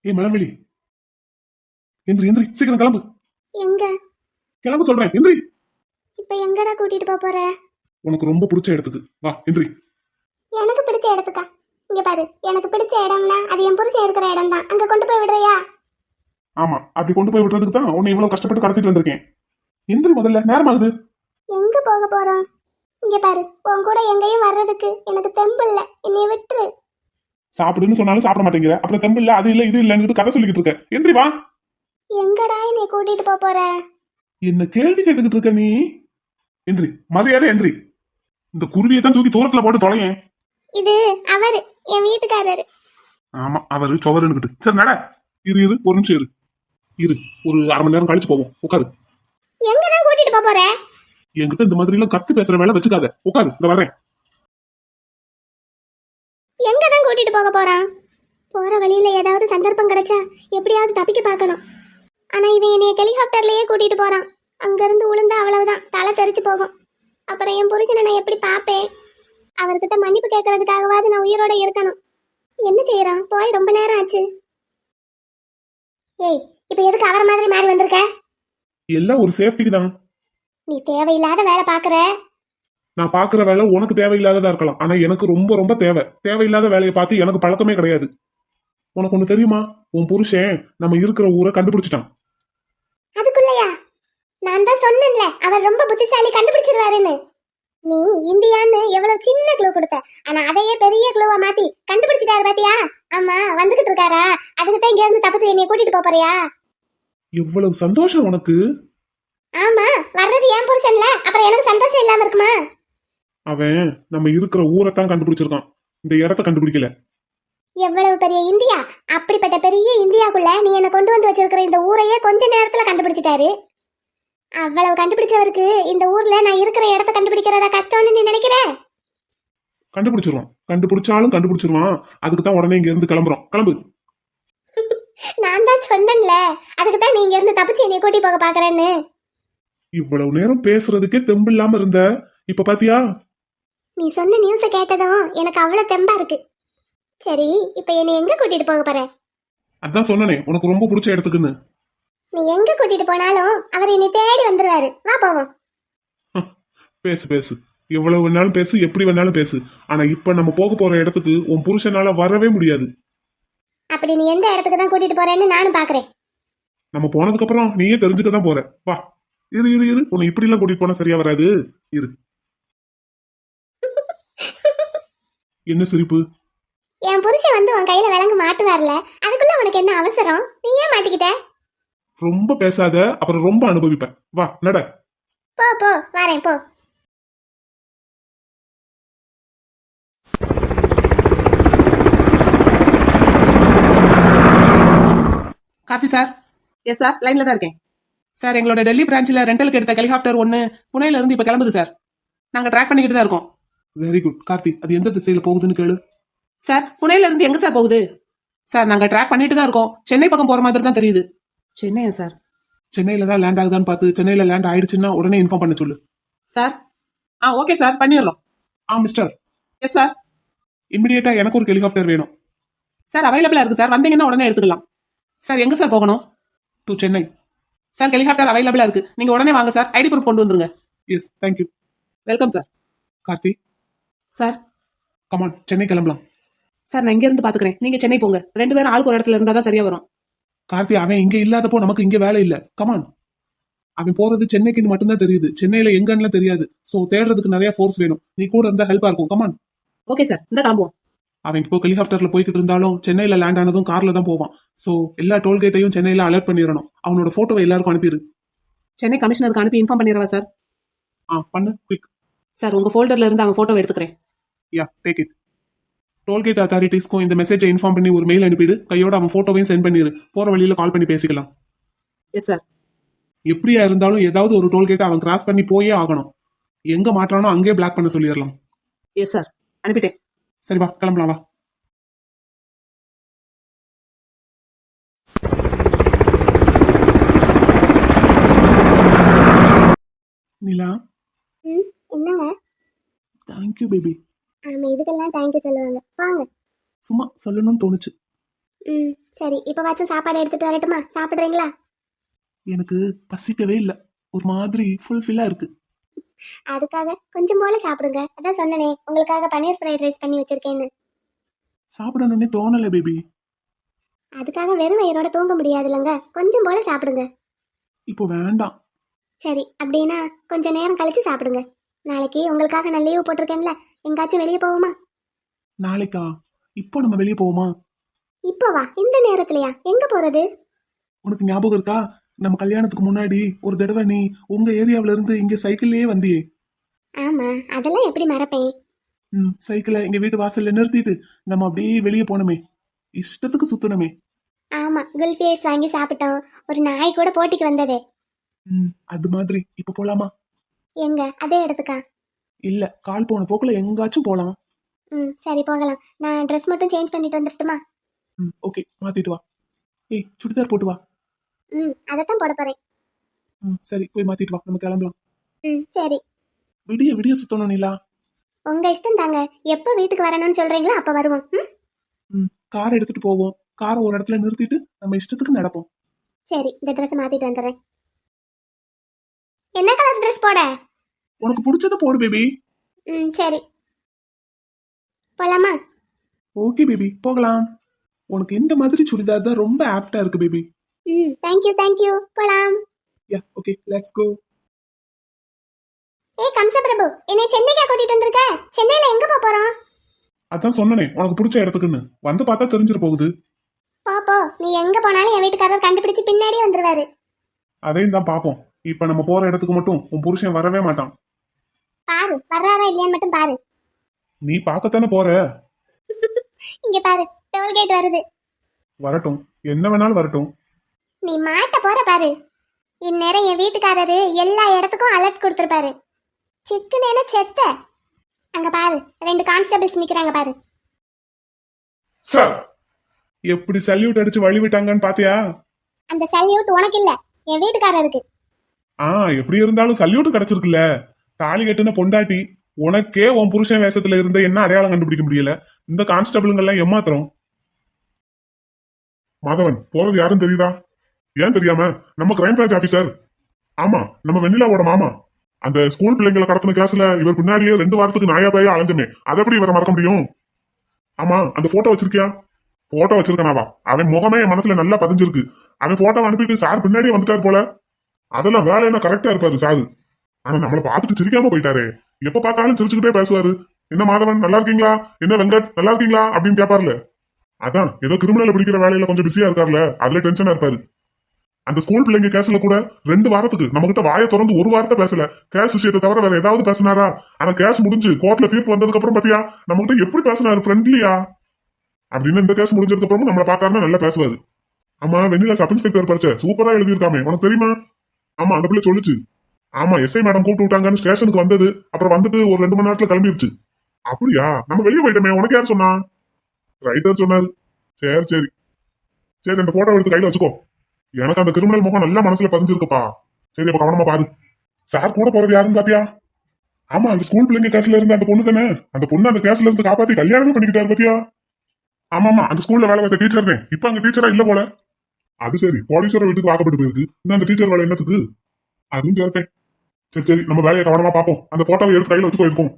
ஏய் மலர்விழி, எந்திரி எந்திரி, சீக்கிரம் கிளம்பு. எங்க? கிளம்பு சொல்றேன், எந்திரி. இப்ப எங்கடா கூட்டிட்டு போற? உனக்கு ரொம்ப பிடிச்ச இடத்துக்கு வா, எந்திரி. எனக்கு பிடிச்ச இடத்துக்கா? இங்க பாரு, எனக்கு பிடிச்ச இடம்னா அது என் புருஷன் இருக்கிற இடம் தான். அங்க கொண்டு போய் விடுறியா? ஆமா, அப்படி கொண்டு போய் விடுறதுக்கு தான் உன்னை இவ்வளவு கஷ்டப்பட்டு கடத்திட்டு வந்திருக்கேன். எந்திரி முதல்ல, நேரம் ஆகுது. எங்க போக போறோம்? இங்க பாரு, உன் கூட எங்கேயும் வர்றதுக்கு எனக்கு தெம்பு இல்ல. என்னைய விட்டுரு. சாப்பிடுன்னு சொன்னாலும் சாப்பிட மாட்டேங்கிற, அப்புறம் தெம்பு இல்ல, அது இல்ல இது இல்லன்னு கதை சொல்லிக்கிட்டு இருக்க. எந்திரி வா. எங்கடா என்னைய கூட்டிட்டு போற? என்ன கேள்வி கேட்டுக்கிட்டு இருக்க நீ? எந்திரி, மரியாதை எந்திரி. இந்த குருவியை தான் தூக்கி தூரத்துல போட்டு தொலையேன். இது அவரு, என் வீட்டுக்காரரு. ஆமா, அவரு சுவருன்னுகிட்டு. சரி நட. இரு இரு, ஒரு நிமிஷம் இரு. இரு, ஒரு அரை மணி நேரம் கழிச்சு போவோம். உட்காரு. எங்கதான் கூட்டிட்டு போற? என்கிட்ட இந்த மாதிரி எல்லாம் கத்தி பேசுற வேலை வச்சுக்காத. உட்காரு, இந்த வரேன். எங்கதான் கூட்டிட்டு போக போறான்? போற வழியில ஏதாவது சந்தர்ப்பம் கிடைச்சா எப்படியாவது தப்பிக்க பார்க்கணும். ஆனா இவன் என்னைய ஹெலிகாப்டர்லயே கூட்டிட்டு போறான். அங்கிருந்து விழுந்தா அவ்வளவுதான், தலை தெரிச்சு போகும். அப்புறம் என் புருஷனை நான் எப்படி பாப்பேன்? அவர்கிட்ட மன்னிப்பு கேட்கறதுக்காகவாது நான் உயிரோட இருக்கணும். என்ன செய்யறான்? போய் ரொம்ப நேரம் ஆச்சு. ஏய், இப்ப எதுக்கு அவர் மாதிரி மாறி வந்திருக்க? எல்லாம் ஒரு சேஃப்டிக்கு தான். நீ தேவையில்லாத வேலை பாக்குற. நான் பாக்குற வேலை உனக்கு தேவையில்லாததா இருக்கலாம், ஆனா எனக்கு ரொம்ப ரொம்ப தேவையில்லாத வேலையை பார்த்து எனக்கு பழக்கமே கிடையாது. உனக்கு ஒண்ணு தெரியுமா? உன் புருஷன் நம்ம இருக்கிற ஊரை கண்டுபிடிச்சிட்டான். அதுக்குள்ளயா? நான் தான் சொன்னேன்ல, அவர் ரொம்ப புத்திசாலி, கண்டுபிடிச்சிருவாருன்னு. நீ இந்தியான்னு எவ்வளவு சின்ன க்ளூ கொடுத்த, ஆனா அதையே பெரிய க்ளூவா மாத்தி கண்டுபிடிச்சிட்டாரு பாத்தியா? ஆமா, வந்துகிட்டு இருக்காரா? அதுக்கு தான் இங்க இருந்து தப்பிச்சு என்னைய கூட்டிட்டு போறியா? இவ்வளவு சந்தோஷம் உனக்கு? ஆமா, வர்றது என் புருஷன்ல, அப்புறம் எனக்கு சந்தோஷம் இல்லாம இருக்குமா? அவன் நம்ம இருக்கிற ஊரைத்தான் கண்டுபிடிச்சிருக்கான், இந்த இடத்த கண்டுபிடிக்கல. எவ்வளவு பெரிய இந்தியா! அப்படிப்பட்ட பெரிய இந்தியாக்குள்ள நீ என்ன கொண்டு வந்து வச்சிருக்கிற இந்த ஊரையே கொஞ்ச நேரத்துல கண்டுபிடிச்சிட்டாரு. அவ்வளவு கண்டுபிடிச்சவருக்கு இந்த ஊர்ல நான் இருக்கிற இடத்த கண்டுபிடிக்கிறதா கஷ்டம்னு நீ நினைக்கிற? கண்டுபிடிச்சிருவான், கண்டுபிடிச்சாலும் கண்டுபிடிச்சிருவான். அதுக்கு தான் உடனே இங்க இருந்து கிளம்புறோம். கிளம்பு. நான் தான் சொன்னேன்ல, அதுக்கு தான் நீ இங்க இருந்து தப்பிச்சு என்னை கூட்டி போக பாக்குறேன்னு. இவ்வளவு நேரம் பேசுறதுக்கே தெம்பு இல்லாம இருந்த, இப்ப பாத்தியா? நீ சொன்ன நியூஸ கேட்டதும் எனக்கு அவ்வளவு தெம்பா இருக்கு. சரி, இப்ப என்னை எங்க கூட்டிட்டு போக போற? அதான் சொன்னனே உனக்கு ரொம்ப பிடிச்ச இடத்துக்குன்னு. நீ எங்க கூட்டிட்டு போனாலும் அவர் என்னை தேடி வந்துருவாரு. வா போவோம். பேசு பேசு, எவ்வளவு வேணாலும் பேசு, எப்படி வேணாலும் பேசு. ஆனா இப்ப நம்ம போக போற இடத்துக்கு உன் புருஷனால வரவே முடியாது. அப்படி நீ எந்த இடத்துக்கு தான் கூட்டிட்டு போறேன்னு நானும் பாக்குறேன். நம்ம போனதுக்கு அப்புறம் நீயே தெரிஞ்சுக்க தான் போற. வா. இரு இரு இரு, உன்னை இப்படி எல்லாம் கூட்டிட்டு போனா சரியா வராது. இரு. என்ன சிரிப்பு? என் புருஷன் வந்து உன் கையில விலங்கு மாட்டுவார்ல, அதுக்குள்ள உனக்கு என்ன அவசரம்? நீ ஏன் மாட்டிக்கிட்ட? ரொம்ப பேசாத, அப்புறம் ரொம்ப அனுபவிப்பேன். வா நட. போ போ, வரேன் போ. கார்த்தி சார். எஸ் சார், லைன்ல தான் இருக்கேன் சார். எங்களோட டெல்லி பிரான்ச்சில் ரெண்டலுக்கு எடுத்த ஹெலிகாப்டர் ஒன்று புனேல இருந்து இப்போ கிளம்புது சார். நாங்கள் ட்ராக் பண்ணிக்கிட்டு தான் இருக்கோம். வெரி குட் கார்த்தி, அது எந்த திசையில போகுதுன்னு கேளு. சார், புனேல இருந்து எங்க சார் போகுது? சார், நாங்கள் ட்ராக் பண்ணிட்டு தான் இருக்கோம். சென்னை பக்கம் போற மாதிரி தான் தெரியுது. சென்னையா சார்? சென்னையில தான் லேண்ட் ஆகுதான்னு பார்த்து, சென்னையில லேண்ட் ஆயிடுச்சுன்னா உடனே இன்ஃபார்ம் பண்ண சொல்லு. சார், ஓகே சார், பண்ணிடலாம். மிஸ்டர். Yes sir. இமிடியேட்டா எனக்கு ஒரு ஹெலிகாப்டர் வேணும். சார், அவைலபிளா இருக்கு சார், வந்தீங்கன்னா உடனே எடுத்துக்கலாம். சார், எங்க சார் போகணும்? டு சென்னை. சார், ஹெலிகாப்டர் அவைலபிளா இருக்கு, நீங்க உடனே வாங்க சார். ஐடி ப்ரூஃப் கொண்டு வந்துருங்க. Yes, thank you. Welcome sir. Karthi. Sir. Come on, Chennai கிளம்பலாம். சார், நான் இங்க இருந்து பாத்துக்கிறேன், நீங்க சென்னை போங்க. 2 பேரும் ஆளுக்கு ஒரு இடத்துல இருந்தா தான் சரியா வரும். கார்த்தி, அவன் இங்க இல்லாதப்போ நமக்கு இங்க வேலை இல்ல. கமான். அவன் போறது சென்னைக்குன்னு மட்டும்தான் தெரியுது, சென்னையில எங்கன்னு தெரியாது. சோ தேடுறதுக்கு நிறைய ஃபோர்ஸ் வேணும். நீ கூட இருந்தா ஹெல்ப்பா இருக்கும். கமான். ஓகே சார், இந்த கிளம்புவோம். அவன் இப்போ ஹெலிகாப்டர்ல போய்கிட்டு இருந்தாலும் சென்னையில லேண்ட் ஆனதும் கார்ல தான் போவான். சோ எல்லா டோல்கேட்டையும் சென்னையில அலர்ட் பண்ணிடணும். அவனோட போட்டோவை எல்லாருக்கும் அனுப்பிடு. சென்னை கமிஷனருக்கு அனுப்பி இன்ஃபார்ம் பண்ணிடுவா சார். பண்ணு, குயிக். சார், உங்க ஃபோல்டர்ல இருந்து அவன் போட்டோ எடுத்துக்கிறேன். யா, டேக் இட். டோல்கேட் அத்தாரிட்டிஸ்க்கும் இந்த மெசேஜை இன்ஃபார்ம் பண்ணி ஒரு மெயில் அனுப்பிடு. கையோட அவன் போட்டோவையும் சென்ட் பண்ணிடு. போற வழியில கால் பண்ணி பேசிக்கலாம். Yes sir. எப்படியா இருந்தாலும் ஏதாவது ஒரு டோல்கேட்டை அவன் கிராஸ் பண்ணி போயே ஆகணும். எங்க மாட்டானோ அங்கே பிளாக் பண்ண சொல்லிடலாம். எஸ் சார், அனுப்பிட்டேன். சரி வா, கிளம்பலாம் வா. நிலா. என்னங்க? Thank you baby. ஆமா, இதுக்கெல்லாம் தேங்க்யூ சொல்லுவாங்க. வாங்க. சும்மா சொல்லணும்னு தோணுச்சு. ம் சரி இப்போ வாச்சும் சாப்பாடு எடுத்துட்டு வரட்டுமா, சாப்பிட்றீங்களா? எனக்கு பசிக்கவே இல்லை, ஒரு மாதிரி ஃபுல்ஃபில்லா இருக்கு. அதுக்காக கொஞ்சம் போல சாப்பிடுங்க. அதான் சொன்னனே உங்களுக்காக பன்னீர் ஃப்ரைட் ரைஸ் பண்ணி வச்சிருக்கேன்னு. சாப்பிடணும்னே தோணலை பேபி. அதுக்காக வெறும் வயிறோட தூங்க முடியாதுல்லங்க, கொஞ்சம் போல சாப்பிடுங்க. இப்போ வேண்டாம். சரி அப்படின்னா கொஞ்ச நேரம் கழிச்சு சாப்பிடுங்க. நாளைக்கு உங்களுக்காக நான் லீவு போட்டிருக்கேன்ல, எங்காச்சும் வெளியே போவோமா? நாளைக்கா? இப்போ நம்ம வெளியே போவோமா? இப்போ வா, இந்த நேரத்துலயா? எங்க போறது? உனக்கு ஞாபகம் இருக்கா, நம்ம கல்யாணத்துக்கு முன்னாடி ஒரு தடவை நீ உங்க ஏரியாவில இருந்து இங்க சைக்கிள்லயே வந்தியே? ஆமா, அதெல்லாம் எப்படி மறப்பேன். சைக்கிளை எங்க வீட்டு வாசல்ல நிறுத்திட்டு நம்ம அப்படியே வெளியே போனோமே, இஷ்டத்துக்கு சுத்தணுமே. ஆமா, குல்ஃபி ஐஸ் வாங்கி சாப்பிட்டோம். ஒரு நாய் கூட போட்டிக்கு வந்ததே. அது மாதிரி இப்ப போலாமா? எங்க? அதே இடத்துக்கா? இல்ல, கால் போன போக்குல எங்காச்சும் போலாம். சரி போகலாம். நான் ட்ரெஸ் மட்டும் சேஞ்ச் பண்ணிட்டு வந்துட்டுமா? ஓகே, மாத்திட்டு வா. ஏய், சுடிதார் போட்டு வா. அதைத்தான் போட போறேன். சரி, போய் மாத்திட்டு வா, நம்ம கிளம்பலாம். சரி. விடிய விடிய சுத்தணும் நிலா. உங்க இஷ்டம் தாங்க, எப்போ வீட்டுக்கு வரணும்னு சொல்றீங்களோ அப்ப வருவோம். காரை எடுத்துட்டு போவோம். காரை ஒரு இடத்துல நிறுத்திட்டு நம்ம இஷ்டத்துக்கு நடப்போம். சரி, இந்த ட்ரெஸ் மாத்திட்டு வந்துடுறேன். என்ன கலர் ட்ரெஸ் போட? உனக்கு பிடிச்சத போடு பேபி. சரி போலாமா? ஓகே பேபி, போகலாம். உனக்கு இந்த மாதிரி சுடிதார் தான் ரொம்ப ஆப்டா இருக்கு பேபி. தேங்க்யூ போலாம். யா, ஓகே, லெட்ஸ் கோ. ஏய் கம்சபிரபு, என்னை சென்னைக்கா கூட்டிட்டு வந்திருக்க? சென்னையில எங்க போறோம்? அதான் சொன்னனே உனக்கு பிடிச்ச இடத்துக்குன்னு, வந்து பார்த்தா தெரிஞ்சிட்டு போகுது. போ, நீ எங்க போனாலும் என் வீட்டுக்காரர் கண்டுபிடிச்சு பின்னாடியே வந்துருவாரு. அதையும் தான் பாப்போம். இப்ப நம்ம போற இடத்துக்கு மட்டும் உன் புருஷன் வரவே மாட்டான். பாரு வர்றாரா இல்லையான்னு மட்டும் பாரு. நீ பார்க்கத்தானே போற. இங்க பாரு, டோல்கேட் வருது. வரட்டும், என்ன வேணாலும் வரட்டும். நீ மாட்ட போற பாரு. இந்நேரம் என் வீட்டுக்காரரு எல்லா இடத்துக்கும் அலர்ட் கொடுத்துருப்பாரு. சிக்குனேன செத்த. அங்க பாரு, 2 கான்ஸ்டபிள்ஸ் நிக்கிறாங்க பாரு. சார், எப்படி சல்யூட் அடிச்சு வழி விட்டாங்கன்னு பாத்தியா? அந்த சல்யூட் உனக்கு இல்ல, என் வீட்டுக்காரருக்கு. எப்படி இருந்தாலும் சல்யூட் கிடைச்சிருக்குல்ல. தாலி கட்டுன பொண்டாட்டி உனக்கே உன் புருஷன் வேஷத்துல இருந்த என்ன அடையாளம் கண்டுபிடிக்க முடியல. இந்த கான்ஸ்டபிளுங்க எல்லாம் ஏமாத்திரம். மாதவன் போறது யாரும் தெரியுதா? ஏன் தெரியாம? நம்ம கிரைம் பிரான்ச் ஆபீசர். ஆமா, நம்ம வெண்ணிலாவோட மாமா. அந்த ஸ்கூல் பிள்ளைங்களை கடத்தின கேஸ்ல இவர் பின்னாடியே 2 வாரத்துக்கு நாயா பாயா அலைஞ்சமே, அதை எப்படி இவரை மறக்க முடியும்? ஆமா, அந்த போட்டோ வச்சிருக்கியா? போட்டோ வச்சிருக்கனாவா? அவன் முகமே என் மனசுல நல்லா பதிஞ்சிருக்கு. அவன் போட்டோ அனுப்பிட்டு சார் பின்னாடியே வந்துட்டாரு போல. அதெல்லாம் வேலை என்ன கரெக்டா இருப்பாரு சாரு. ஆனா நம்மள பார்த்துட்டு சிரிக்காம போயிட்டாரு. எப்ப பார்த்தாலும் சிரிச்சுக்கிட்டே பேசுவாரு. என்ன மாதவன் நல்லா இருக்கீங்களா? என்ன வெங்கட் நல்லா இருக்கீங்களா அப்படின்னு கேட்பார்ல. அதான் ஏதோ கிரிமினல் பிடிக்கிற வேலையில கொஞ்சம் பிஸியா இருக்கார்ல, அதுல டென்ஷனா இருப்பாரு. அந்த ஸ்கூல் பிள்ளைங்க கேஸ்ல கூட 2 வாரத்துக்கு நம்ம கிட்ட வாயை திறந்து ஒரு வாரத்தை பேசல. கேஸ் விஷயத்தை தவிர வேற ஏதாவது பேசினாரா? ஆனா கேஸ் முடிஞ்சு கோர்ட்ல தீர்ப்பு வந்ததுக்கு அப்புறம் பாத்தியா நம்ம கிட்ட எப்படி பேசினாரு, ஃப்ரெண்ட்லியா அப்படின்னு. இந்த கேஸ் முடிஞ்சதுக்கு அப்புறமும் நம்மள பார்த்தாருன்னா நல்லா பேசுவாரு. ஆமா, வெண்ணிலா சப் இன்ஸ்பெக்டர் பரிச்சை சூப்பரா எழுதியிருக்காமே, உனக்கு தெரியுமா? ஆமா, அந்த பிள்ளை சொல்லுச்சு. ஆமா, எஸ்ஐ மேடம் கூப்பிட்டு விட்டாங்கன்னு ஸ்டேஷனுக்கு வந்தது. அப்புறம் வந்துட்டு ஒரு 2 மணி நேரத்துல கிளம்பிருச்சு. அப்படியா? நம்ம வெளியே போயிட்டோமே, உனக்கு யார் சொன்னா? ரைட்டர் சொன்னாரு. சரி சரி சரி, அந்த போட்டோ எடுத்து கையில வச்சுக்கோ. எனக்கு அந்த கிரிமினல் முகம் நல்லா மனசுல பதிஞ்சிருக்குப்பா. சரி, அப்ப கவனமா பாரு. சார் கூட போறது யாருன்னு பாத்தியா? ஆமா, அந்த ஸ்கூல் பிள்ளைங்க கேஸ்ல இருந்த அந்த பொண்ணு தானே. அந்த பொண்ணு அந்த கேஸ்ல இருந்து காப்பாத்தி கல்யாணமே பண்ணிக்கிட்டாரு பாத்தியா? ஆமாமா, அந்த ஸ்கூல்ல வேலை பார்த்த டீச்சர் தான். இப்ப அங்க டீச்சரா இல்ல போல. அது சரி, கோடீஸ்வரர் வீட்டுக்கு வாக்கப்பட்டு போயிருக்கு. இன்னும் அந்த டீச்சர் வேலை என்னத்துக்கு? அதுவும் சேர்த்தேன். சரி சரி, நம்ம வேலையை கவனமா பார்ப்போம். அந்த போட்டோவை எடுத்து கையில வச்சு போயிருக்கோம்.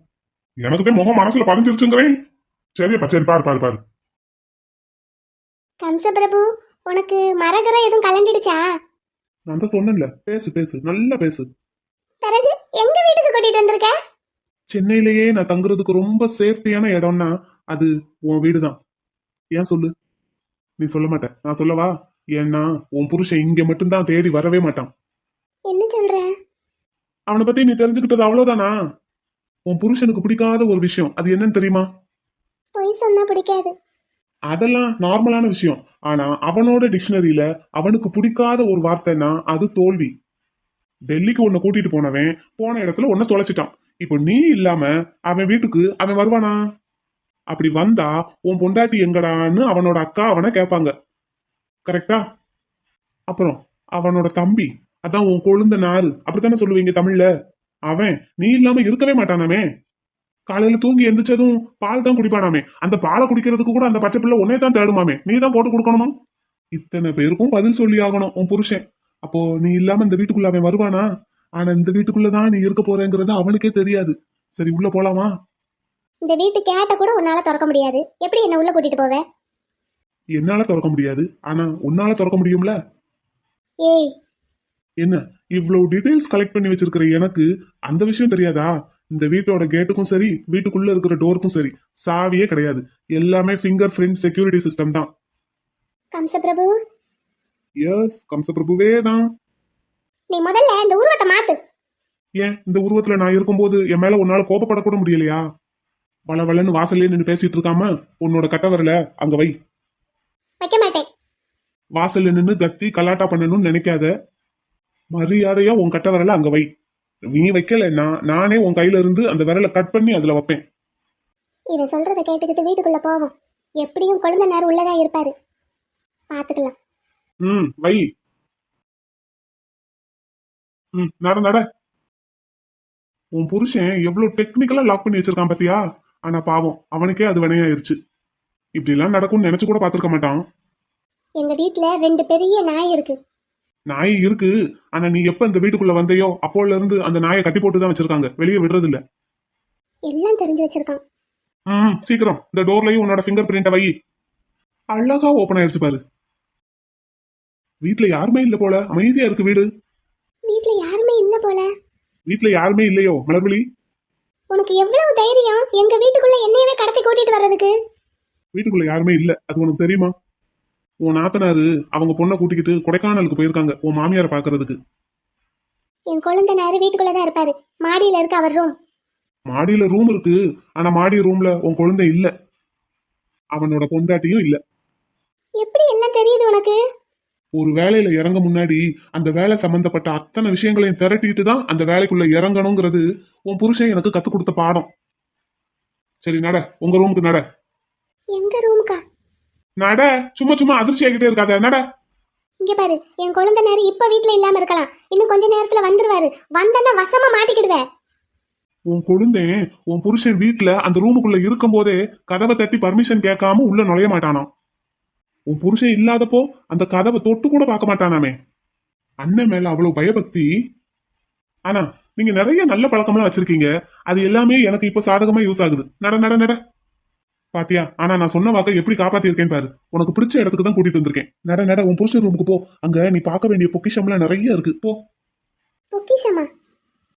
எனக்கு தான் முகம் மனசுல பதிஞ்சிருச்சுங்கிறேன். சரிப்பா, சரி, பாரு பாரு பாரு. கம்சபிரபு, உனக்கு மரகர எதுவும் கலண்டிடுச்சா? நான் தான் சொன்னேன்ல, பேசு பேசு, நல்லா பேசு. பிறகு எங்க வீட்டுக்கு கூட்டிட்டு வந்திருக்க? சென்னையிலேயே நான் தங்குறதுக்கு ரொம்ப சேஃப்டியான இடம்னா அது உன் வீடுதான். ஏன் சொல்லு? நீ சொல்ல மாட்ட, நான் சொல்லவா? ஏன்னா உன் புருஷன் இங்க மட்டும்தான் தேடி வரவே மாட்டான். என்ன சொல்ற? அவனை பத்தி நீ தெரிஞ்சுக்கிட்டது அவ்வளவுதானா? உன் புருஷனுக்கு பிடிக்காத ஒரு விஷயம் அது என்னன்னு தெரியுமா? பொய் சொன்னா பிடிக்காது. அதெல்லாம் நார்மலான விஷயம். ஆனா அவனோட டிக்ஷனரியில அவனுக்கு பிடிக்காத ஒரு வார்த்தைன்னா அது தோல்வி. டெல்லிக்கு உன்னை கூட்டிட்டு போனவன் போன இடத்துல உன்னை தொலைச்சிட்டான். இப்போ நீ இல்லாம அவன் வீட்டுக்கு அவன் வருவானா? அப்படி வந்தா உன் பொண்டாட்டி எங்கடான்னு அவனோட அக்கா அவனை கேட்பாங்க. கரெக்டா? அப்புறம் அவனோட தம்பி, அதான் உன் கொழுந்த நாறு, அப்படித்தானே சொல்லுவீங்க தமிழ்ல. அவன் நீ இல்லாம இருக்கவே மாட்டானாமே. காலையில தூங்கி எந்திரிச்சதும் பால் தான் குடிப்பானாமே, அந்த பாலை குடிக்கிறதுக்கு கூட அந்த பச்சை பிள்ளை உன்னே தான் தேடுமாமே, நீ தான் போட்டு கொடுக்கணுமா? இத்தனை பேருக்கும் பதில் சொல்லி ஆகணும் உன் புருஷன். அப்போ நீ இல்லாம இந்த வீட்டுக்குள்ள அவன் வருவானா? ஆனா இந்த வீட்டுக்குள்ளதான் நீ இருக்க போறேங்கிறது அவனுக்கே தெரியாது. சரி, உள்ள போலாமா? இந்த வீட்டு கேட்ட கூட உன்னால திறக்க முடியாது, எப்படி என்ன உள்ள கூட்டிட்டு போவ? என்னால திறக்க முடியாது, ஆனா உன்னால திறக்க முடியும்ல. ஏய், என்ன இவ்வளவு டீடைல்ஸ் கலெக்ட் பண்ணி வச்சிருக்கிற எனக்கு அந்த விஷயம் தெரியாதா? இந்த வீட்டோட கேட்டுக்கும் சரி, வீட்டுக்குள்ள இருக்கிற டோருக்கும் சரி சாவியே கிடையாது. எல்லாமே ஃபிங்கர் பிரிண்ட் செக்யூரிட்டி சிஸ்டம் தான். கம்சபிரபு, எஸ், கம்சபிரபுவே தான். நீ முதல்ல இந்த உருவத்தை மாத்து. ஏன் இந்த உருவத்துல நான் இருக்கும்போது என் மேல உன்னால கோபப்படக்கூட முடியலையா? வளவளன்னு வாசல்லே நின்று பேசிட்டு இருக்காம உன்னோட கட்டவரல அங்க வை. வைக்க மாட்டேன். வாசல்ல நின்று கத்தி கலாட்டா பண்ணணும்னு நினைக்காத. மரியாதையா உன் கட்ட விரல அங்க வை. நீ வைக்கலன்னா நானே உன் கையில இருந்து அந்த விரலை கட் பண்ணி அதுல வைப்பேன். இவன் சொல்றத கேட்டுக்கிட்டு வீட்டுக்குள்ள போவோம். எப்படியும் குழந்தை நேரம் உள்ளதா இருப்பாரு, பாத்துக்கலாம். வை. நட நட. உன் புருஷன் எவ்வளவு டெக்னிக்கலா லாக் பண்ணி வச்சிருக்கான் பாத்தியா? ஆனா பாவம், அவனுக்கே அது வினையாயிருச்சு. இப்படி எல்லாம் நடக்கும்னு நினைச்சு கூட பாத்திருக்க மாட்டான். எங்க வீட்டுல 2 பெரிய நாய் இருக்கு. நாய் இருக்கு, ஆனா நீ எப்ப இந்த வீட்டுக்குள்ள வந்தையோ அப்போல இருந்து அந்த நாயை கட்டி போட்டுதான் வச்சிருக்காங்க, வெளியே விடுறது இல்ல. எல்லாம் தெரிஞ்சு வச்சிருக்கான். சீக்கிரம் இந்த டோர்லயும் உன்னோட ஃபிங்கர் பிரிண்ட வை. அழகா ஓபன் ஆயிருச்சு பாரு. வீட்டுல யாருமே இல்ல போல, அமைதியா இருக்கு வீடு. வீட்டுல யாருமே இல்ல போல. வீட்டுல யாருமே இல்லையோ மலர்விழி? உனக்கு எவ்வளவு தைரியம் எங்க வீட்டுக்குள்ள என்னையவே கடத்தி கூட்டிட்டு வர்றதுக்கு? வீட்டுக்குள்ள யாருமே இல்ல, அது உனக்கு தெரியுமா? உன் நாத்தனாரு அவங்க பொண்ணை கூட்டிக்கிட்டு கொடைக்கானலுக்கு போயிருக்காங்க உன் மாமியாரை பாக்குறதுக்கு. என் குழந்தை நேரம் வீட்டுக்குள்ளதான் இருப்பாரு. மாடியில இருக்கு அவர் ரூம். மாடியில ரூம் இருக்கு, ஆனா மாடி ரூம்ல உன் குழந்தை இல்ல, அவனோட பொண்டாட்டியும் இல்ல. எப்படி எல்லாம் தெரியுது உனக்கு? ஒரு வேலையில இறங்க முன்னாடி அந்த வேலை சம்பந்தப்பட்ட அத்தனை விஷயங்களையும் திரட்டிட்டு தான் அந்த வேலைக்குள்ள இறங்கணுங்கிறது உன் புருஷன் எனக்கு கத்துக் கொடுத்த பாடம். சரி நட, உங்க ரூமுக்கு நட. எங்க ரூமுக்கா? நட, சும்மா சும்மா அதிர்ச்சி ஆகிட்டே இருக்காத, நட. இங்க பாரு, என் குழந்தை நேரம் இப்ப வீட்டுல இல்லாம இருக்கலாம், இன்னும் கொஞ்ச நேரத்துல வந்துருவாரு. வந்தன்னா வசமா மாட்டிக்கிடுவ. உன் குழந்தை உன் புருஷன் வீட்டுல அந்த ரூமுக்குள்ள இருக்கும் போதே கதவை தட்டி பர்மிஷன் கேட்காம உள்ள நுழைய மாட்டானாம். உன் புருஷன் இல்லாதப்போ அந்த கதவை தொட்டு கூட பார்க்க மாட்டானாமே. அண்ணன் மேல அவ்வளவு பயபக்தி. ஆனா நீங்க நிறைய நல்ல பழக்கம்லாம் வச்சிருக்கீங்க, அது எல்லாமே எனக்கு இப்ப சாதகமா யூஸ் ஆகுது. நட நட நட. பாத்தியா, ஆனா நான் சொன்ன வாக்க எப்படி காப்பாத்திருக்கேன் பாரு. உனக்கு பிடிச்ச இடத்துக்கு தான் கூட்டிட்டு வந்திருக்கேன். நட நட, உன் புருஷன் ரூமுக்கு போ. அங்க நீ பார்க்க வேண்டிய பொக்கிஷம்லாம் நிறைய இருக்கு, போ. பொக்கிஷமா?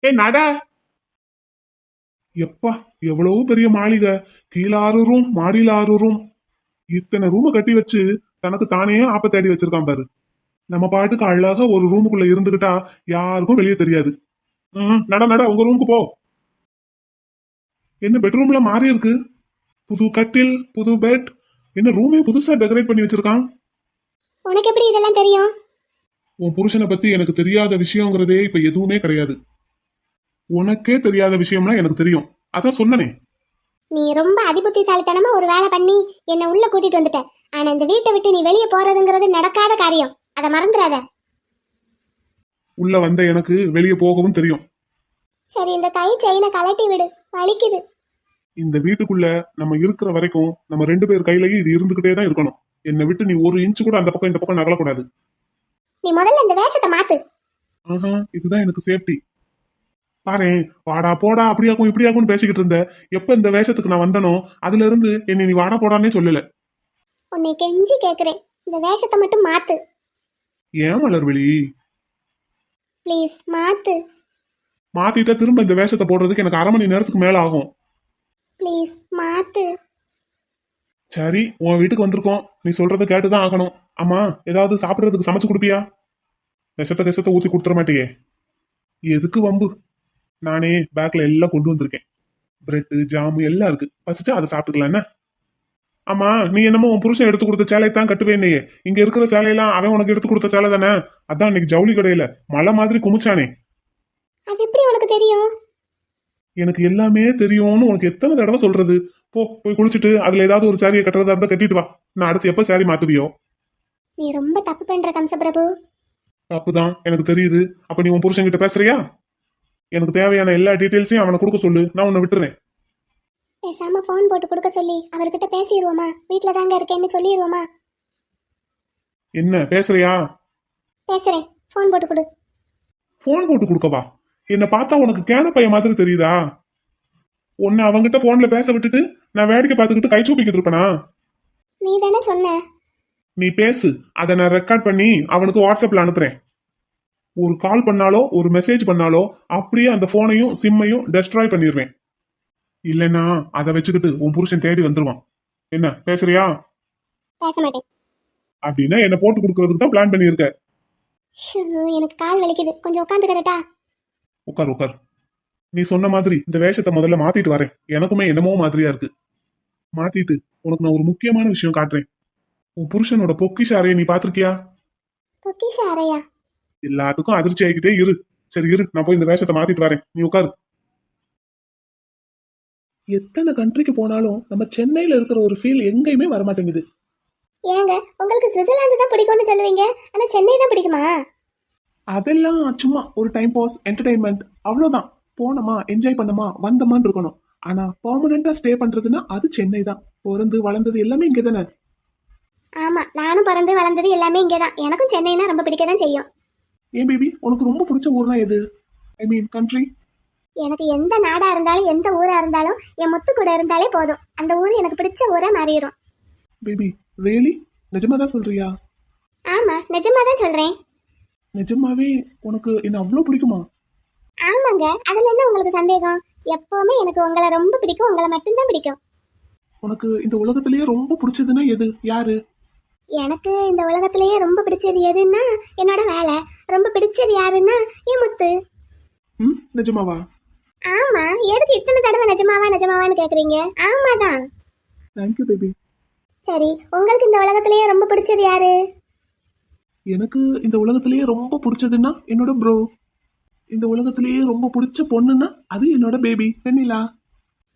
நட. எப்பா, எவ்வளவு பெரிய மாளிகை, கீழ 6 ரூம், மாடியில 6 ரூம். இத்தனை ரூம கட்டி வச்சு தனக்கு தானே ஆப்ப தேடி வச்சிருக்கான் பாரு. நம்ம பாட்டுக்கு அழகா ஒரு ரூமுக்குள்ள இருந்துகிட்டா யாருக்கும் வெளியே தெரியாது. நட நட, உங்க ரூமுக்கு போ. என்ன பெட்ரூம்ல மாறி இருக்கு, புது கட்டில், புது பெட், என்ன ரூமே புதுசா டெக்கரேட் பண்ணி வச்சிருக்கான். உனக்கு எப்படி இதெல்லாம் தெரியும்? உன் புருஷனை பத்தி எனக்கு தெரியாத விஷயங்கிறதே இப்ப எதுவுமே கிடையாது. உனக்கே தெரியாத விஷயம்லாம் எனக்கு தெரியும், அதான் சொன்னனே. நீ ரொம்ப அதிபுத்திசாலித்தனமா ஒரு வேலை பண்ணி என்ன உள்ள கூட்டிட்டு வந்துட்ட. ஆனா இந்த வீட்டை விட்டு நீ வெளியே போறதுங்கிறது நடக்காத காரியம், அதை மறந்துடாத. உள்ள வந்த எனக்கு வெளியே போகவும் தெரியும். சரி, இந்த கை செயினை கலட்டி விடு, வலிக்குது. இந்த வீட்டுக்குள்ள நம்ம இருக்கிற வரைக்கும் நம்ம 2 பேர் கையிலயும் இது இருந்துகிட்டே தான் இருக்கணும். என்னை விட்டு நீ 1 இன்ச் கூட அந்த பக்கம் இந்த பக்கம் நகலக்கூடாது. நீ முதல்ல இந்த வேஷத்தை மாத்து. இதுதான் எனக்கு சேஃப்டி. பாரு, வாடா போடா அப்படியாக்கும் இப்படியாக்கும்னு பேசிக்கிட்டு இருந்த. எப்ப இந்த வேஷத்துக்கு நான் வந்தனோ அதுல இருந்து என்னை நீ வாடா போடானே சொல்லல. உன்னை கெஞ்சி கேக்குறேன், இந்த வேஷத்தை மட்டும் மாத்து. ஏன் மலர்விழி? ப்ளீஸ் மாத்து. மாத்திட்டா திரும்ப இந்த வேஷத்தை போடுறதுக்கு எனக்கு 1/2 மணி நேரத்துக்கு மேல ஆகும். ப்ளீஸ் மாத்து. சரி, உன் வீட்டுக்கு வந்திருக்கோம், நீ சொல்றத கேட்டுதான் ஆகணும். அம்மா, ஏதாவது சாப்பிடுறதுக்கு சமைச்சு கொடுப்பியா? விஷத்தை ஊத்தி கொடுத்துட மாட்டியே. எதுக்கு வம்பு? நானே பேக்ல எல்லாம் கொண்டு வந்திருக்கேன். பிரெட், ஜாமு எல்லாம் இருக்கு, பசிச்சா அதை சாப்பிட்டுக்கலாம். என்ன ஆமா, நீ என்னமோ உன் புருஷன் எடுத்து கொடுத்த சேலையை தான் கட்டுவேனே. இங்க இருக்கிற சேலையெல்லாம் அவன் உனக்கு எடுத்து கொடுத்த சேலை தானே? அதான் இன்னைக்கு ஜவுளி கடையில மலை மாதிரி குமிச்சானே. அது எப்படி உனக்கு தெரியும்? எனக்கு எல்லாமே தெரியும்னு உனக்கு எத்தனை தடவை சொல்றது? போய் குளிச்சுட்டு அதுல ஏதாவது ஒரு சாரியை கட்டுறதா இருந்தா கட்டிட்டு வா. நான் அடுத்து எப்ப சாரி மாத்துவியோ? நீ ரொம்ப தப்பு பண்ற கம்சபிரபு. தப்புதான், எனக்கு தெரியுது. அப்ப நீ உன் புருஷன் கிட்ட பேசுறியா? எனக்கு தேவையான எல்லா டீட்டெயில்ஸையும் அவனை கொடுக்க சொல்லு, நான் உன்னை விட்டுறேன். பேசாம ஃபோன் போட்டு கொடுக்க சொல்லி அவர்கிட்ட பேசிடுவோமா? வீட்டில் தாங்க இருக்கேன்னு சொல்லிடுவோமா? என்ன பேசுறியா? பேசுறேன், ஃபோன் போட்டு கொடு. போன் போட்டு கொடுக்கவா? என்ன பார்த்தா உனக்கு கேன பையன் மாதிரி தெரியுதா? உன்னை அவங்கிட்ட போன்ல பேச விட்டுட்டு நான் வேடிக்கை பார்த்துக்கிட்டு கை சூப்பிக்கிட்டு இருப்பேனா? நீ தானே சொன்ன. நீ பேசு, அதை நான் ரெக்கார்ட் பண்ணி அவனுக்கு வாட்ஸ்அப்ல அனுப்புறேன். ஒரு கால் பண்ணாலோ ஒரு மெசேஜ் பண்ணாலோ அப்படியே அந்த போனையும் சிம்மையும் டெஸ்ட்ராய் பண்ணிடுவேன். இல்லைன்னா அதை வச்சுக்கிட்டு உன் புருஷன் தேடி வந்துருவான். என்ன பேசுறியா? பேச மாட்டேன். அப்படின்னா என்ன போட்டு கொடுக்கறதுக்கு தான் பிளான் பண்ணியிருக்க. ஷூ, எனக்கு கால் வலிக்குது, கொஞ்சம் உட்காந்துக்கிறட்டா? உட்கார் உட்கார். நீ சொன்ன மாதிரி இந்த வேஷத்தை முதல்ல மாத்திட்டு வரேன். எனக்குமே என்னமோ மாதிரியா இருக்கு. மாத்திட்டு உனக்கு நான் ஒரு முக்கியமான விஷயம் காட்டுறேன். உன் புருஷனோட பொக்கிஷ அறையை நீ பாத்திருக்கியா? பொக்கிஷ அறையா? எல்லாத்துக்கும் அதிர்ச்சி ஆகிக்கிட்டே இரு. சரி இரு, நான் போய் இந்த வேஷத்தை மாத்திட்டு வரேன், நீ உட்காரு. எத்தனை கண்ட்ரிக்கு போனாலும் நம்ம சென்னையில இருக்கிற ஒரு ஃபீல் எங்கேயுமே வரமாட்டேங்குது. ஏங்க, உங்களுக்கு சுவிட்சர்லாந்து தான் பிடிக்கும்னு சொல்லுவீங்க, ஆனா சென்னை தான் பிடிக்குமா? அதெல்லாம் சும்மா ஒரு டைம் பாஸ், என்டர்டைன்மெண்ட், அவ்வளவுதான். போனோமா, என்ஜாய் பண்ணோமா, வந்தோமான்னு இருக்கணும். ஆனா பெர்மனண்டா ஸ்டே பண்றதுன்னா அது சென்னை தான். பிறந்து வளர்ந்தது எல்லாமே இங்கே தானே. ஆமா, நானும் பிறந்து வளர்ந்தது எல்லாமே இங்கே தான். எனக்கும் சென்னைனா ரொம்ப பிடிக்க தான் செய்யும். ஏன் பேபி, உனக்கு ரொம்ப பிடிச்ச ஊர்னா எது? ஐ மீன் கண்ட்ரி. எனக்கு எந்த நாடா இருந்தாலும் எந்த ஊரா இருந்தாலும் என் முத்து கூட இருந்தாலே போதும். அந்த ஊர் எனக்கு பிடிச்ச ஊரா மாறிடும். Baby really? நிஜமா தான் சொல்றியா? ஆமா, நிஜமா தான் சொல்றேன். நிஜமாவே உனக்கு என்ன அவ்வளோ பிடிக்குமா? ஆமாங்க, அதுல என்ன உங்களுக்கு சந்தேகம்? எப்பவுமே எனக்கு உங்களை ரொம்ப பிடிக்கும், உங்களை மட்டும்தான் பிடிக்கும். உனக்கு இந்த உலகத்திலேயே ரொம்ப பிடிச்சதுன்னா எது? யாரு? எனக்கு இந்த உலகத்திலேயே ரொம்ப பிடிச்சது எதுன்னா என்னோட வேலை. ரொம்ப பிடிச்சது யாருன்னா என் முத்து. ம், நிஜமாவா? ஆமா, எதுக்கு இத்தனை தடவை நிஜமாவா நிஜமாவான்னு கேக்குறீங்க? ஆமாதான். Thank you baby. சரி, உங்களுக்கு இந்த உலகத்திலேயே ரொம்ப பிடிச்சது யாரு? எனக்கு இந்த உலகத்திலேயே ரொம்ப பிடிச்சதுன்னா என்னோட ப்ரோ. இந்த உலகத்திலேயே ரொம்ப பிடிச்ச பொண்ணுன்னா அது என்னோட பேபி வெண்ணிலா.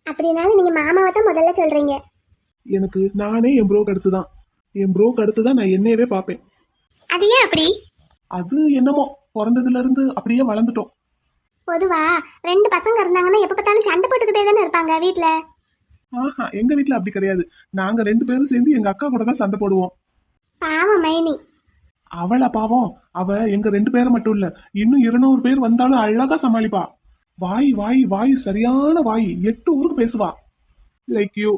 அப்படின்னாலும் நீங்க மாமாவை தான் முதல்ல சொல்றீங்க. எனக்கு நானே என் ப்ரோக்கு அடுத்து தான். என் ப்ரோக்கு அடுத்து தான் நான் என்னையவே பார்ப்பேன். அது ஏன் அப்படி? அது என்னமோ பிறந்ததுல இருந்து அப்படியே வளர்ந்துட்டோம். பொதுவா ரெண்டு பசங்க இருந்தாங்கன்னா எப்ப பார்த்தாலும் சண்டை போட்டுக்கிட்டே தானே இருப்பாங்க வீட்ல. ஆஹா, எங்க வீட்ல அப்படி கிடையாது. நாங்க 2 பேரும் சேர்ந்து எங்க அக்கா கூட தான் சண்டை போடுவோம். பாவம் மைனி. அவளா பாவம்? அவ எங்க 2 பேரை மட்டும் இல்ல, இன்னும் 200 பேர் வந்தாலும் அழகா சமாளிப்பா. வாய் வாய் வாய், சரியான வாய். 8 ஊருக்கு பேசுவா. Like you.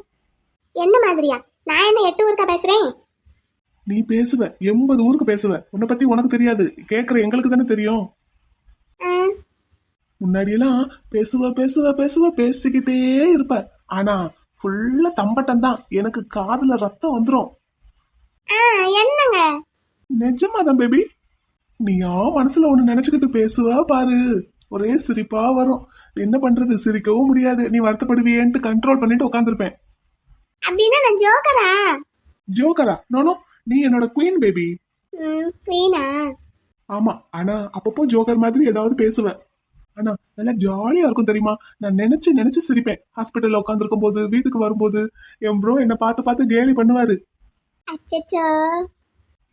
என்ன மாதிரியா? நான் என்ன 8 ஊருக்கா பேசுறேன்? நீ பேசுவ, 80 ஊருக்கு பேசுவ. உன்னை பத்தி உனக்கு தெரியாது, கேக்குற எங்களுக்கு தானே தெரியும். ஆ, முன்னாடியெல்லாம் பேசுவ பேசுவ பேசுவ பேசிக்கிட்டே இருப்ப. ஆனா ஃபுல்லா தம்பட்டம் தான். எனக்கு காதுல ரத்தம் வந்துரும். ஆ, என்னங்க? நிஜமாதான் பேபி. நீயா மனசுல ஒண்ணு நினைச்சுக்கிட்டு பேசுவ பாரு, ஒரே சிரிப்பா வரும். என்ன பண்றது, சிரிக்கவும் முடியாது. நீ வருத்தப்படுவியேன்ட்டு கண்ட்ரோல் பண்ணிட்டு உட்காந்துருப்பேன். அப்படின்னா நான் ஜோக்கரா? ஜோக்கரா? நோனோ, நீ என்னோட குயின் பேபி. குவீனா? ஆமா, ஆனா அப்பப்போ ஜோக்கர் மாதிரி ஏதாவது பேசுவேன். ஆனா நல்லா ஜாலியா இருக்கும் தெரியுமா? நான் நினைச்சு நினைச்சு சிரிப்பேன். ஹாஸ்பிட்டல்ல உட்காந்துருக்கும் போது, வீட்டுக்கு வரும்போது என் ப்ரோ என்ன பார்த்து பார்த்து கேலி பண்ணுவாரு. அச்சச்சோ.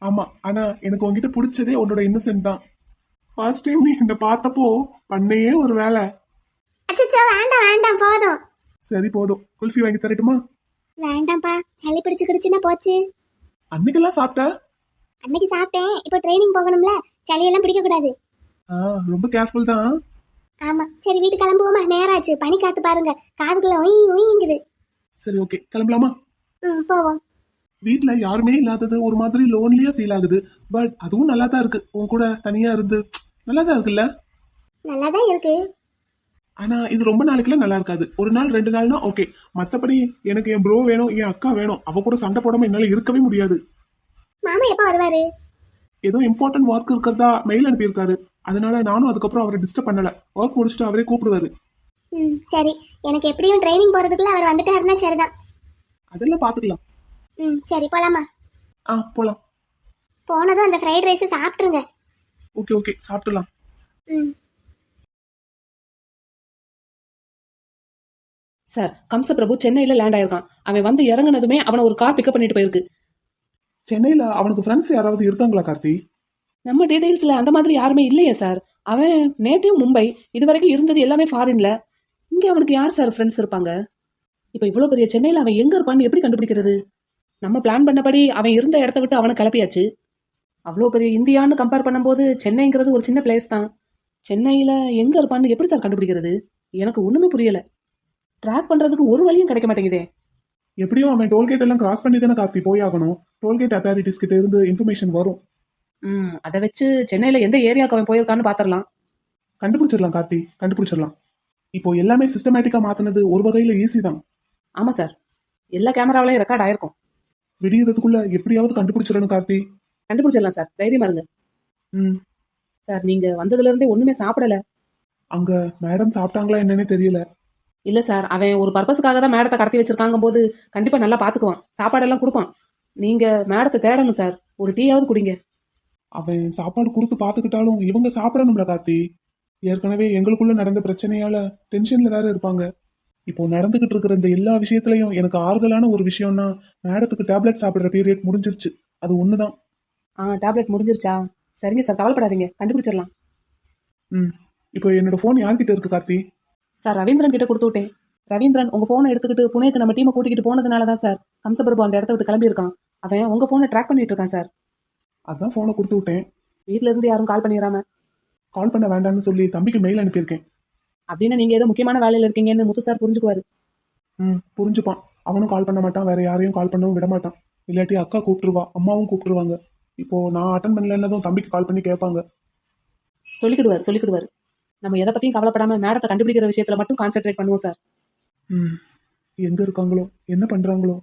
ஆமா, ஆனா எனக்கு உன்கிட்ட பிடிச்சதே உன்னோட இன்னசென்ட் தான். ஃபர்ஸ்ட் டைம் நீ என்ன பார்த்தப்போ பண்ணையே ஒரு வேலை. அச்சச்சோ, வேண்டாம் வேண்டாம், போதும். சரி போதும், குல்ஃபி வாங்கி தரட்டுமா? வேண்டாம்ப்பா, சளி பிடிச்சுக்கிடுச்சுன்னா போச்சு. அன்னைக்கெல்லாம் சாப்பிட்ட? அன்னைக்கு சாப்பிட்டேன், இப்போ ட்ரைனிங் போகணும்ல, சளியெல்லாம் பிடிக்க கூடாது. ரொம்ப கேர்ஃபுல் தான். ஆமா, சரி வீட்டு கிளம்புவோமா? நேராச்சு, பனி காத்து பாருங்க, காதுக்குள்ள ஒய் ஒய்ங்குது. சரி ஓகே, கிளம்பலாமா? போவோம். வீட்ல யாருமே இல்லாதது ஒரு மாதிரி லோன்லியா ஃபீல் ஆகுது. பட் அதுவும் நல்லா தான் இருக்கு. உன் கூட தனியா இருந்து நல்லா தான் இருக்குல்ல? நல்லாதான் இருக்கு. ஆனா இது ரொம்ப நாளைக்குலாம் நல்லா இருக்காது. ஒரு நாள் 2 நாள்னா ஓகே. மத்தபடி எனக்கு என் ப்ரோ வேணும், என் அக்கா வேணும். அவ கூட சண்டை போடாம என்னால இருக்கவே முடியாது. மாமா எப்ப வருவாரு? ஏதோ இம்பார்ட்டன்ட் ஒர்க் இருக்கிறதா மெயில் அனுப்பியிருக்காரு. அதனால நானும் அதுக்கப்புறம் அவரை டிஸ்டர்ப் பண்ணல. ஒர்க் முடிச்சுட்டு அவரே கூப்பிடுவாரு. சரி, எனக்கு எப்படியும் ட்ரைனிங் போறதுக்குள்ள அவர் வந்துட்டாருன்னா சரிதான். அதெல்லாம் பாத்துக்கலாம். சரி, போலாமா? போலாம். போனதும் அந்த ஃப்ரைட் ரைஸ் சாப்பிட்டுருங்க. ஓகே ஓகே, சாப்பிடலாம். சார், கம்சபிரபு சென்னையில லேண்ட் ஆயிருக்கான். அவன் வந்து இறங்குனதுமே அவனை ஒரு கார் பிக்கப் பண்ணிட்டு போயிருக்கு. சென்னையில அவனுக்கு ஃப்ரெண்ட்ஸ் யாராவது இருக்காங்களா கார்த்தி? நம்ம டீடைல்ஸ்ல அந்த மாதிரி யாருமே இல்லையே சார். அவன் நேட்டிவ் மும்பை, இது வரைக்கும் இருந்தது எல்லாமே ஃபாரின்ல. இங்க அவனுக்கு யார் சார் ஃப்ரெண்ட்ஸ் இருப்பாங்க? இப்போ இவ்வளோ பெரிய சென்னையில் அவன் எங்க இருப்பான்னு எப்படி கண்டுபிடிக்கிறது? நம்ம பிளான் பண்ணபடி அவன் இருந்த இடத்த விட்டு அவனை கிளப்பியாச்சு. அவ்வளோ பெரிய இந்தியான்னு கம்பேர் பண்ணும்போது சென்னைங்கிறது ஒரு சின்ன பிளேஸ் தான். சென்னையில் எங்க இருப்பான்னு எப்படி சார் கண்டுபிடிக்கிறது? எனக்கு ஒண்ணுமே புரியல. ட்ராக் பண்றதுக்கு ஒரு வழியும் கிடைக்க மாட்டேங்குதே. எப்படியும் அவன் டோல்கேட் எல்லாம் கிராஸ் பண்ணி தானே கார்த்தி போயாகணும். டோல்கேட் அத்தாரிட்டிஸ் கிட்ட இருந்து இன்ஃபர்மேஷன் வரும். அதை வச்சு சென்னையில் எந்த ஏரியாவுக்கு அவன் போயிருக்கான்னு பார்த்துடலாம். கண்டுபிடிச்சிடலாம் கார்த்தி, கண்டுபிடிச்சிடலாம். இப்போ எல்லாமே சிஸ்டமேட்டிக்கா மாத்தினது ஒரு வகையில ஈஸி தான். ஆமாம் சார், எல்லா கேமராவிலையும் ரெக்கார்ட் ஆயிருக்கும். விடியறதுக்குள்ள எப்படியாவது கண்டுபிடிச்சிடணும் கார்த்தி. கண்டுபிடிச்சிடலாம் சார், தைரியமா இருங்க. ம். சார், நீங்க வந்ததுல இருந்தே ஒண்ணுமே சாப்பிடல. அங்க மேடம் சாப்பிட்டாங்களா என்னன்னே தெரியல. இல்ல சார், அவன் ஒரு பர்பஸுக்காக தான் மேடத்தை கடத்தி வச்சிருக்காங்க போது கண்டிப்பா நல்லா பாத்துக்குவான், சாப்பாடெல்லாம் கொடுப்பான். நீங்க மேடத்தை தேடணும் சார், ஒரு டீயாவது குடிங்க. அவன் சாப்பாடு கொடுத்து பாத்துக்கிட்டாலும் இவங்க சாப்பிடணும்ல கார்த்தி. ஏற்கனவே எங்களுக்குள்ள நடந்த பிரச்சனையால டென்ஷன்ல வேற இருப்பாங்க. இப்போ நடந்துகிட்டு இருக்கிற இந்த எல்லா விஷயத்துலயும் எனக்கு ஆறுதலான ஒரு விஷயம்னா மேடத்துக்கு டேப்லெட் சாப்பிடுற பீரியட் முடிஞ்சிருச்சு. அது ஒண்ணுதான். டேப்லெட் முடிஞ்சிருச்சா? சரிங்க சார், கவலைப்படாதீங்க, கண்டுபிடிச்சிடலாம். ம். இப்போ என்னோட போன் யார்கிட்ட இருக்கு கார்த்தி? சார், ரவீந்திரன் கிட்ட கொடுத்து விட்டேன். ரவீந்திரன் உங்க போனை எடுத்துக்கிட்டு புனேக்கு நம்ம டீமை கூட்டிகிட்டு போனதுனால தான் சார் கம்சபிரபு அந்த இடத்த விட்டு கிளம்பி இருக்கான். அவன் உங்க போனை ட்ராக் பண்ணிட்டு இருக்கான் சார். அதான் போனை கொடுத்து விட்டேன். வீட்ல இருந்து யாரும் கால் பண்ணிடாம. கால் பண்ண வேண்டாம்னு சொல்லி தம்பிக்கு மெயில் அனுப்பியிருக்கேன். அப்படின்னு நீங்க ஏதோ முக்கியமான வேலையில இருக்கீங்கன்னு முத்து சார் புரிஞ்சுக்குவாரு. ம், புரிஞ்சுப்பான். அவனும் கால் பண்ண மாட்டான், வேற யாரையும் கால் பண்ணவும் விட மாட்டான். இல்லாட்டி அக்கா கூப்பிட்டுருவா, அம்மாவும் கூப்பிட்டுருவாங்க. இப்போ நான் அட்டன் பண்ணலன்னதும் தம்பிக்கு கால் பண்ணி கேட்பாங்க. சொல்லிக்கிடுவாரு. நம்ம எதை பத்தியும் கவலைப்படாம மேடத்தை கண்டுபிடிக்கிற விஷயத்துல மட்டும் கான்சென்ட்ரேட் பண்ணுவோம் சார். ம். எங்க இருக்காங்களோ என்ன பண்றாங்களோ